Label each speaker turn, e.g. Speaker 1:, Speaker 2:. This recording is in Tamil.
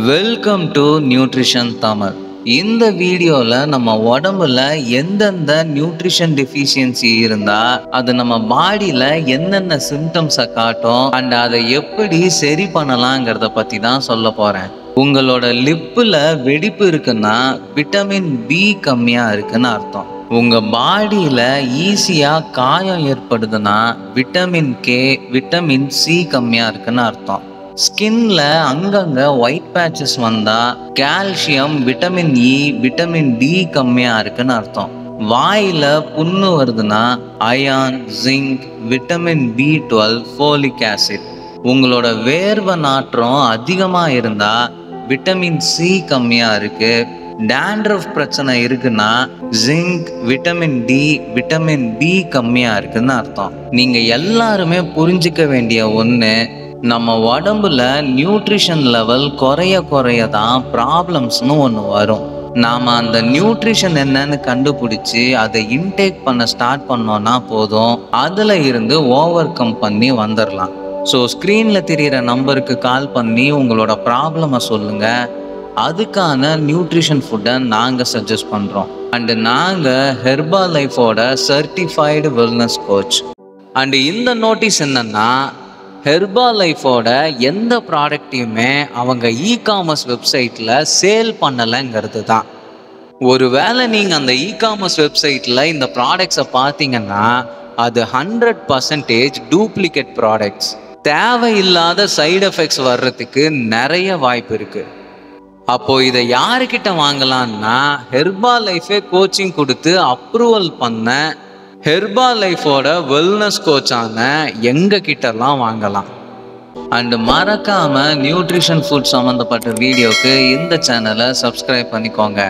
Speaker 1: Welcome to nutrition Tamil. இந்த வீடியோவில் நம்ம உடம்புல எந்தெந்த நியூட்ரிஷன் டெஃபிஷியன்சி இருந்தால் அது நம்ம பாடியில் என்னென்ன சிம்டம்ஸை காட்டும் அண்ட் அதை எப்படி சரி பண்ணலாங்கிறத பற்றி தான் சொல்ல போகிறேன். உங்களோட லிப்பில் வெடிப்பு இருக்குன்னா விட்டமின் பி கம்மியாக இருக்குன்னு அர்த்தம். உங்கள் பாடியில் ஈஸியாக காயம் ஏற்படுதுன்னா விட்டமின் கே, விட்டமின் சி கம்மியாக இருக்குன்னு அர்த்தம். ஸ்கின்ல அங்கங்க ஒயிட் பேட்சஸ் வந்தா calcium, vitamin E, vitamin D கம்மியா இருக்குன்னு அர்த்தம். வாயில புண்ணு வருதுன்னா iron, zinc, vitamin B12, folic acid. உங்களோட வேர்வை நாற்றம் அதிகமா இருந்தா விட்டமின் சி கம்மியா இருக்கு. டேண்ட்ரஃப் பிரச்சனை இருக்குன்னா zinc, vitamin D, vitamin B கம்மியா இருக்குன்னு அர்த்தம். நீங்க எல்லாருமே புரிஞ்சுக்க வேண்டிய ஒன்று, நம்ம உடம்புல நியூட்ரிஷன் லெவல் குறைய தான் ப்ராப்ளம்ஸ்னு ஒன்று வரும். நாம் அந்த நியூட்ரிஷன் என்னன்னு கண்டுபிடிச்சி அதை இன்டேக் பண்ண ஸ்டார்ட் பண்ணோன்னா போதும், அதில் இருந்து ஓவர் கம் பண்ணி வந்துடலாம். ஸோ ஸ்க்ரீனில் தெரிகிற நம்பருக்கு கால் பண்ணி உங்களோட ப்ராப்ளமை சொல்லுங்கள். அதுக்கான நியூட்ரிஷன் ஃபுட்டை நாங்கள் சஜஸ்ட் பண்ணுறோம். அண்டு நாங்கள் ஹெர்பா லைஃபோட சர்டிஃபைடு வெல்னஸ் கோச். அண்டு இந்த நோட்டீஸ் என்னன்னா, ஹெர்பா லைஃபோட எந்த ப்ராடக்டையுமே அவங்க இ-காமர்ஸ் வெப்சைட்டில் சேல் பண்ணலைங்கிறது தான். ஒருவேளை நீங்கள் அந்த இ-காமர்ஸ் வெப்சைட்டில் இந்த ப்ராடக்ட்ஸை பார்த்தீங்கன்னா அது 100% டூப்ளிகேட் ப்ராடக்ட்ஸ். தேவையில்லாத சைடு எஃபெக்ட்ஸ் வர்றதுக்கு நிறைய வாய்ப்பு இருக்குது. அப்போது இதை யாருக்கிட்ட வாங்கலான்னா, ஹெர்பா லைஃபே கோச்சிங் கொடுத்து அப்ரூவல் பண்ண ஹெர்பா லைஃபோட வெல்னஸ் கோச்சான எங்கள் கிட்டலாம் வாங்கலாம். அண்டு மறக்காமல் நியூட்ரிஷன் ஃபுட் சம்மந்தப்பட்ட வீடியோக்கு இந்த சேனலை சப்ஸ்கிரைப் பண்ணிக்கோங்க.